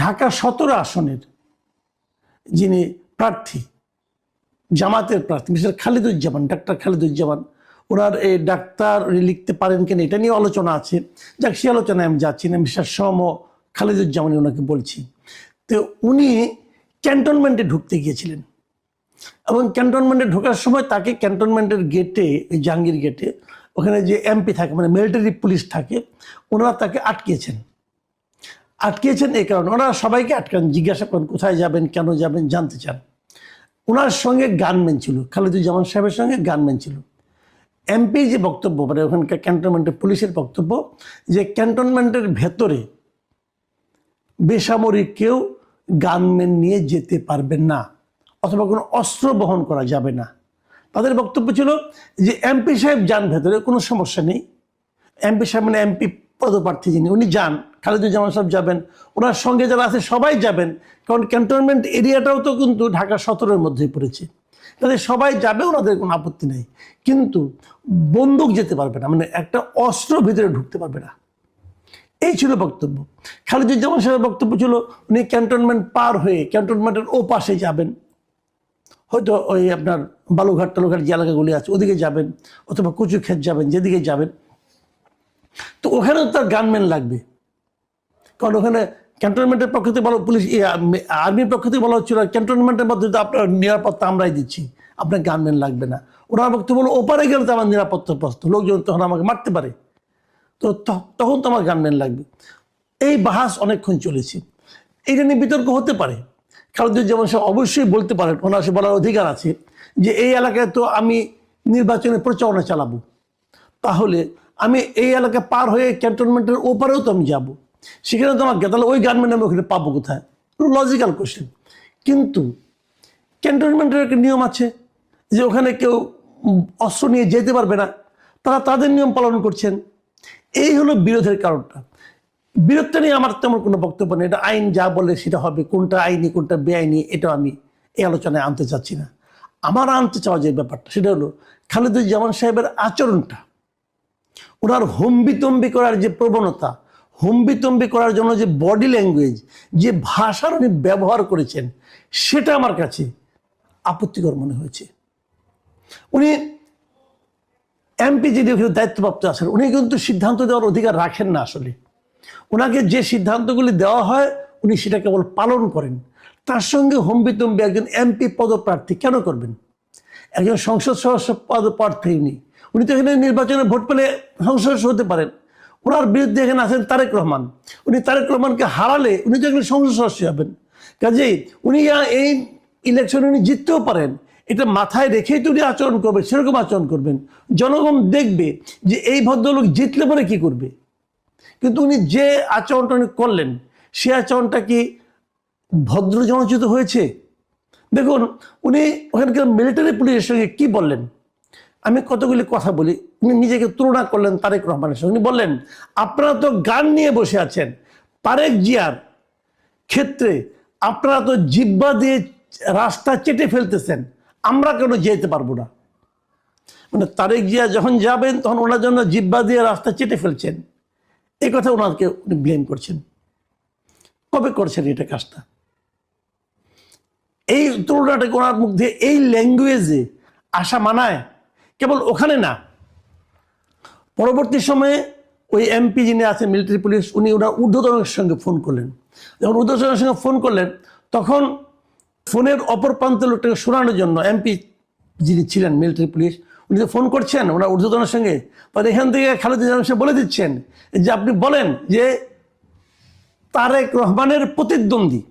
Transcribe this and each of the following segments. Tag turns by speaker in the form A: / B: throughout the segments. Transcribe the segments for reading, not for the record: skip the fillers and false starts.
A: ঢাকা 17 আসনের যিনি প্রার্থী, জামাতের প্রার্থী মিস্টার খালিদুজ্জামান, ডাক্তার খালিদুজ্জামান, ওনার এই ডাক্তার লিখতে পারেন কিনা এটা নিয়ে আলোচনা আছে। যাক, সে আলোচনায় আমি যাচ্ছি না, মিস্টার সম খালিদুজ্জামানই ওনাকে বলছি। তো উনি ক্যান্টনমেন্টে ঢুকতে গিয়েছিলেন এবং ক্যান্টনমেন্টে ঢোকার সময় তাকে ক্যান্টনমেন্টের গেটে, জাহাঙ্গীর গেটে, ওখানে যে এমপি থাকে মানে মিলিটারি পুলিশ থাকে, ওনারা তাকে আটকিয়েছেন এই কারণে। ওনারা সবাইকে আটকান, জিজ্ঞাসা করেন কোথায় যাবেন, কেন যাবেন, জানতে চান। ওনার সঙ্গে গানম্যান ছিল, খালিদুজ্জামান সাহেবের সঙ্গে গানম্যান ছিল। এমপি যে বক্তব্য, মানে ওখানকার ক্যান্টনমেন্টের পুলিশের বক্তব্য যে ক্যান্টনমেন্টের ভেতরে বেসামরিক কেউ গানম্যান নিয়ে যেতে পারবেন না অথবা কোনো অস্ত্র বহন করা যাবে না। তাদের বক্তব্য ছিল যে এমপি সাহেব যান ভেতরে, কোনো সমস্যা নেই। এমপি সাহেব মানে এমপি পদপ্রার্থী যিনি, উনি যান, খালিদুজ্জামান সাহেব যাবেন, ওনার সঙ্গে যারা আছে সবাই যাবেন, কারণ ক্যান্টনমেন্ট এরিয়াটাও তো কিন্তু ঢাকা 17-এর মধ্যেই পড়েছে। তাদের সবাই যাবে, ওনাদের কোনো আপত্তি নেই, কিন্তু বন্দুক যেতে পারবে না, মানে একটা অস্ত্র ভিতরে ঢুকতে পারবে না। এই ছিল বক্তব্য। খালিদুজ্জামান সাহেবের বক্তব্য ছিল উনি ক্যান্টনমেন্ট পার হয়ে ক্যান্টনমেন্টের ও পাশে যাবেন, হয়তো ওই আপনার বালুঘাট টালুঘাট যে এলাকাগুলি আছে ওদিকে যাবেন, অথবা কচুক্ষেত যাবেন, যেদিকে যাবেন। তো ওখানেও তার গানম্যান লাগবে, কারণ ওখানে ক্যান্টনমেন্টের পক্ষ থেকে বলা, পুলিশ আর্মির পক্ষ থেকে বলা হচ্ছিল ক্যান্টনমেন্টের মধ্যে তো আপনার নিরাপত্তা আমরাই দিচ্ছি, আপনার গানম্যান লাগবে না। ওনার বক্তব্য বলো ওপারে গেলে তো আমার নিরাপত্তার প্রশ্ন, লোকজন তখন আমাকে মারতে পারে, তো তখন তো আমার গানম্যান লাগবে। এই বাহাস অনেকক্ষণ চলেছে। এইটা নিয়ে বিতর্ক হতে পারে। খালিদুজ্জামান সাহেব অবশ্যই বলতে পারেন, ওনার সে বলার অধিকার আছে যে এই এলাকায় তো আমি নির্বাচনের প্রচারণা চালাবো, তাহলে আমি এই এলাকা পার হয়ে ক্যান্টনমেন্টের ওপারেও তো আমি যাবো, সেখানে তো আমাকে, তাহলে ওই গানম্যান আমি ওখানে পাবো কোথায়? Logical question. কিন্তু ক্যান্টনমেন্টের একটা নিয়ম আছে যে ওখানে কেউ অস্ত্র নিয়ে যেতে পারবে না, তারা তাদের নিয়ম পালন করছেন। এই হলো বিরোধের কারণটা। বিরোধটা নিয়ে আমার তেমন কোনো বক্তব্য নেই, এটা আইন যা বলে সেটা হবে, কোনটা আইনি কোনটা বেআইনি এটা আমি এই আলোচনায় আনতে চাচ্ছি না। আমার আনতে চাওয়া যে ব্যাপারটা সেটা হলো খালিদুজ্জামান সাহেবের আচরণটা, ওনার হম্বিতম্বি করার যে প্রবণতা, হম্বিতম্বি করার জন্য যে বডি ল্যাঙ্গুয়েজ, যে ভাষার উনি ব্যবহার করেছেন, সেটা আমার কাছে আপত্তিকর মনে হয়েছে। উনি এমপি যিনি দায়িত্বপ্রাপ্ত আছেন, উনি কিন্তু সিদ্ধান্ত দেওয়ার অধিকার রাখেন না। আসলে ওনাকে যে সিদ্ধান্তগুলি দেওয়া হয় উনি সেটা কেবল পালন করেন। তার সঙ্গে হম্বিতম্বি একজন এমপি পদপ্রার্থী কেন করবেন? একজন সংসদ সদস্য পদপ্রার্থী উনি তো এখানে নির্বাচনে ভোট পেলে সংসদ সদস্য হতে পারেন। ওনার বিরুদ্ধে এখানে আছেন তারেক রহমান, উনি তারেক রহমানকে হারালে উনি তো এখানে সংসদ সদস্য হবেন। কাজেই উনি এই ইলেকশনে উনি জিততেও পারেন, এটা মাথায় রেখেই তো উনি আচরণ করবেন, সেরকম আচরণ করবেন। জনগণ দেখবে যে এই ভদ্রলোক জিতলে পরে কি করবে। কিন্তু উনি যে আচরণটা উনি করলেন, সে আচরণটা কি ভদ্র জনচিত হয়েছে? দেখুন, উনি ওখানকার মিলিটারি পুলিশের সঙ্গে কি বললেন, আমি কতগুলি কথা বলি। উনি নিজেকে তুলনা করলেন তারেক রহমানের সঙ্গে। উনি বললেন, আপনারা তো গান নিয়ে বসে আছেন, তারেক জিয়ার ক্ষেত্রে আপনারা তো জিব্বা দিয়ে রাস্তা চেটে ফেলতেছেন, আমরা কেন যেতে পারবো না? মানে তারেক জিয়া যখন যাবেন তখন ওনার জন্য জিব্বা দিয়ে রাস্তা চেটে ফেলছেন, এই কথা ওনাকে উনি ব্লেম করছেন। কবে করছেন এটা কাজটা? এই তুলনাটাকে ওনার মুখ দিয়ে এই ল্যাঙ্গুয়েজে আসা মানায়? কেবল ওখানে না, পরবর্তী সময়ে ওই এমপি যিনি আছেন মিলিটারি পুলিশ, উনি ওনার ঊর্ধ্বতনের সঙ্গে ফোন করলেন। যখন ঊর্ধ্বতনের সঙ্গে ফোন করলেন তখন ফোনের অপর প্রান্তের লোকটাকে শোনানোর জন্য এমপি যিনি ছিলেন মিলিটারি পুলিশ, উনি তো ফোন করছেন ওনার ঊর্ধ্বতনের সঙ্গে, তাহলে এখান থেকে খালিদুজ্জামান সাহেব বলে দিচ্ছেন যে আপনি বলেন যে তারেক রহমানের প্রতিদ্বন্দ্বী,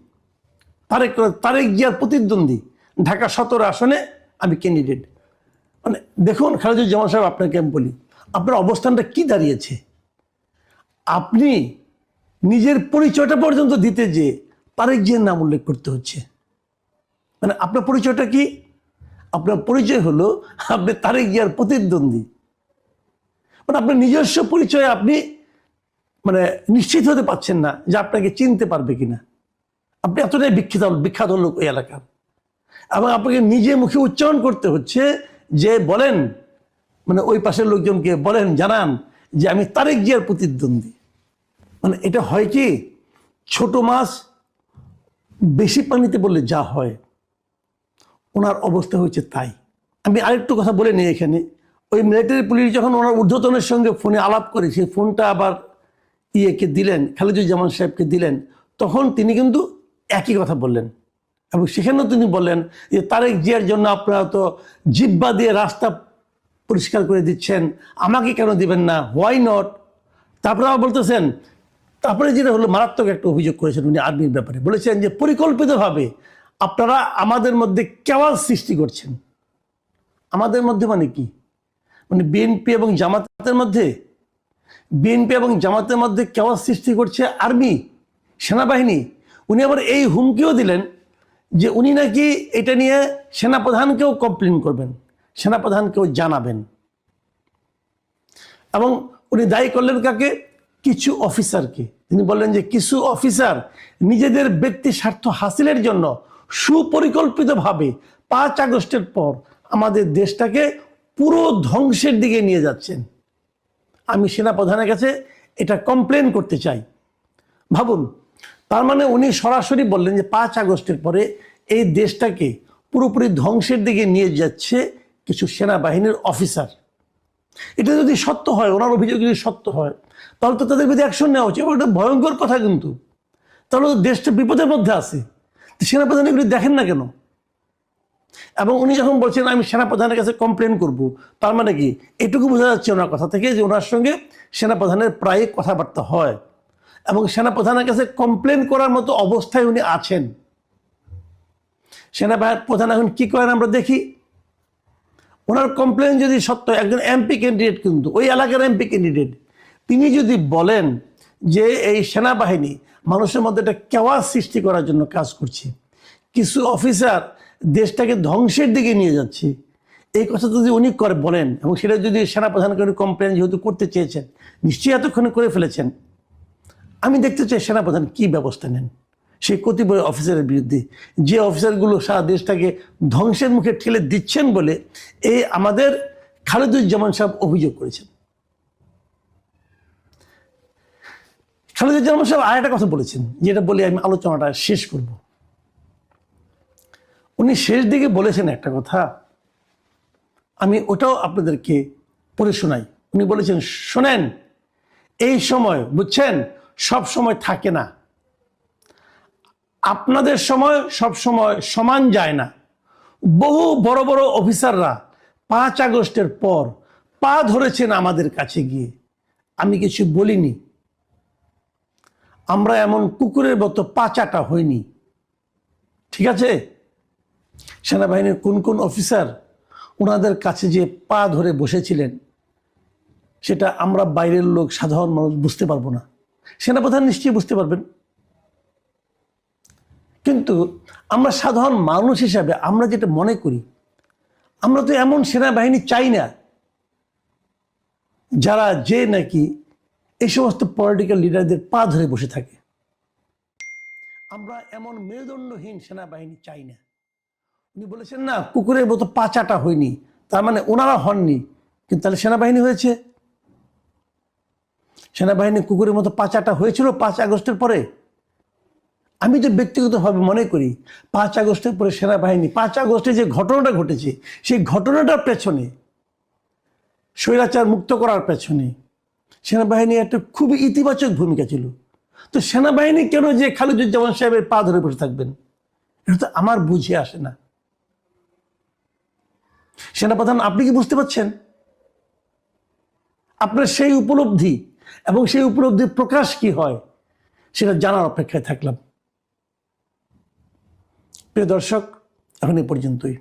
A: তারেক জিয়ার প্রতিদ্বন্দ্বী ঢাকা 17 আসনে আমি ক্যান্ডিডেট। মানে দেখুন খালিদুজ্জামান সাহেব, আপনাকে আমি বলি আপনার অবস্থানটা কি দাঁড়িয়েছে। আপনি নিজের পরিচয়টা পর্যন্ত দিতে যে তারেক জিয়ার নাম উল্লেখ করতে হচ্ছে। মানে আপনার পরিচয়টা কি? আপনার পরিচয় হলো আপনি তারেক জিয়ার প্রতিদ্বন্দ্বী। মানে আপনার নিজস্ব পরিচয়ে আপনি মানে নিশ্চিত হতে পারছেন না যে আপনাকে চিনতে পারবে কিনা। আপনি এতটাই বিখ্যাত লোক ওই এলাকার, এবং আপনাকে নিজে মুখে উচ্চারণ করতে হচ্ছে যে বলেন, মানে ওই পাশের লোকজনকে বলেন, জানান যে আমি তারেক জিয়ার প্রতিদ্বন্দ্বী। মানে এটা হয় কি, ছোট মাছ বেশি পানিতে বললে যা হয়, ওনার অবস্থা হয়েছে তাই। আমি আরেকটু কথা বলে নিই এখানে, ওই মিলিটারি পুলিশ যখন ওনার ঊর্ধ্বতনের সঙ্গে ফোনে আলাপ করে সেই ফোনটা আবার ইয়েকে দিলেন, খালিদুজ্জামান সাহেবকে দিলেন, তখন তিনি কিন্তু একই কথা বললেন। এবং সেখানেও তিনি বললেন যে তারেক জিয়ার জন্য আপনারা তো জিব্বা দিয়ে রাস্তা পরিষ্কার করে দিচ্ছেন, আমাকে কেন দিবেন না, হোয়াই নট। তারপরে আবার বলতেছেন, তারপরে যেটা হলো মারাত্মক একটা অভিযোগ করেছেন উনি আর্মির ব্যাপারে, বলেছেন যে পরিকল্পিতভাবে আপনারা আমাদের মধ্যে কেওয়াস সৃষ্টি করছেন। আমাদের মধ্যে মানে কি? মানে বিএনপি এবং জামাতের মধ্যে, বিএনপি এবং জামাতের মধ্যে কেওয়াস সৃষ্টি করছে আর্মি, সেনাবাহিনী। উনি আবার এই হুমকিও দিলেন যে উনি নাকি এটা নিয়ে সেনাপ্রধানকেও কমপ্লেন করবেন, সেনাপ্রধানকেও জানাবেন। এবং উনি দায়ী করলেন কাকে? কিছু অফিসারকে। তিনি বললেন যে কিছু অফিসার নিজেদের ব্যক্তি স্বার্থ হাসিলের জন্য সুপরিকল্পিতভাবে 5 আগস্টের পর আমাদের দেশটাকে পুরো ধ্বংসের দিকে নিয়ে যাচ্ছেন। আমি সেনাপ্রধানের কাছে এটা কমপ্লেন করতে চাই। ভাবুন, তার মানে উনি সরাসরি বললেন যে 5 আগস্টের পরে এই দেশটাকে পুরোপুরি ধ্বংসের দিকে নিয়ে যাচ্ছে কিছু সেনাবাহিনীর অফিসার। এটা যদি সত্য হয়, ওনার অভিযোগ যদি সত্য হয়, তাহলে তো তাদের বিরুদ্ধে অ্যাকশন নেওয়া উচিত। এবং এটা ভয়ঙ্কর কথা কিন্তু, তাহলে দেশটা বিপদের মধ্যে আছে। সেনাপ্রধান এগুলি দেখেন না কেন? এবং উনি যখন বলছেন আমি সেনাপ্রধানের কাছে কমপ্লেন করব, তার মানে কি? এটুকু বোঝা যাচ্ছে ওনার কথা থেকে যে ওনার সঙ্গে সেনাপ্রধানের প্রায় কথাবার্তা হয় এবং সেনাপ্রধানের কাছে কমপ্লেন করার মতো অবস্থায় উনি আছেন। সেনাপ্রধান এখন কি করেন আমরা দেখি। ওনার কমপ্লেন যদি সত্য, একজন এমপি ক্যান্ডিডেট, কিন্তু ওই এলাকার এমপি ক্যান্ডিডেট, তিনি যদি বলেন যে এই সেনাবাহিনী মানুষের মধ্যে একটা কেওয়াস সৃষ্টি করার জন্য কাজ করছে, কিছু অফিসার দেশটাকে ধ্বংসের দিকে নিয়ে যাচ্ছে, এই কথা যদি উনি করে বলেন এবং সেটা যদি সেনাপ্রধানকে উনি কমপ্লেন যেহেতু করতে চেয়েছেন, নিশ্চয়ই এতক্ষণে করে ফেলেছেন, আমি দেখতে চাই সেনাপ্রধান কি ব্যবস্থা নেন সেই কতিপয় অফিসারের বিরুদ্ধে, যে অফিসারগুলো সারা দেশটাকে ধ্বংসের মুখে ঠেলে দিচ্ছেন বলে এই আমাদের খালিদুজ্জামান সাহেব অভিযোগ করেছেন। খালিদুজ্জামান সাহেব আর একটা কথা বলেছেন, যেটা বলে আমি আলোচনাটা শেষ করব। উনি শেষ দিকে বলেছেন একটা কথা, আমি ওটাও আপনাদেরকে পড়ে শোনাই। উনি বলেছেন, শোনেন, এই সময় বুঝছেন সব সময় থাকে না, আপনাদের সময় সব সময় সমান যায় না। বহু বড় বড় অফিসাররা 5 আগস্টের পর পা ধরেছেন আমাদের কাছে গিয়ে, আমি কিছু বলিনি। আমরা এমন কুকুরের মতো পা চাটা হইনি, ঠিক আছে? সেনাবাহিনীর কোন কোন অফিসার ওনাদের কাছে যে পা ধরে বসেছিলেন সেটা আমরা বাইরের লোক, সাধারণ মানুষ বুঝতে পারবো না, সেনাপ্রধান নিশ্চয়ই বুঝতে পারবেন। কিন্তু আমরা সাধারণ মানুষ হিসাবে আমরা যেটা মনে করি, আমরা তো এমন সেনাবাহিনী চাই না যারা যে নাকি এই সমস্ত পলিটিক্যাল লিডারদের পা ধরে বসে থাকে। আমরা এমন মেরুদণ্ডহীন সেনাবাহিনী চাই না। উনি বলেছেন না কুকুরের মতো পা চাটা হয়নি, তার মানে ওনারা হননি, কিন্তু তাহলে সেনাবাহিনী হয়েছে। সেনাবাহিনী কুকুরের মতো পা চাটা হয়েছিল 5 আগস্টের পরে। আমি তো ব্যক্তিগতভাবে মনে করি 5 আগস্টের পরে সেনাবাহিনী, 5 আগস্টে যে ঘটনাটা ঘটেছে সেই ঘটনাটার পেছনে, স্বৈরাচার মুক্ত করার পেছনে সেনাবাহিনী একটা খুবই ইতিবাচক ভূমিকা ছিল। তো সেনাবাহিনী কেন যে খালিদুজ্জামান সাহেবের পা ধরে বসে থাকবেন, এটা তো আমার বুঝে আসে না। সেনাপ্রধান, আপনি কি বুঝতে পারছেন? আপনার সেই উপলব্ধি এবং সেই উপলব্ধির প্রকাশ কি হয় সেটা জানার অপেক্ষায় থাকলাম। প্রিয় দর্শক, এখন এই পর্যন্তই।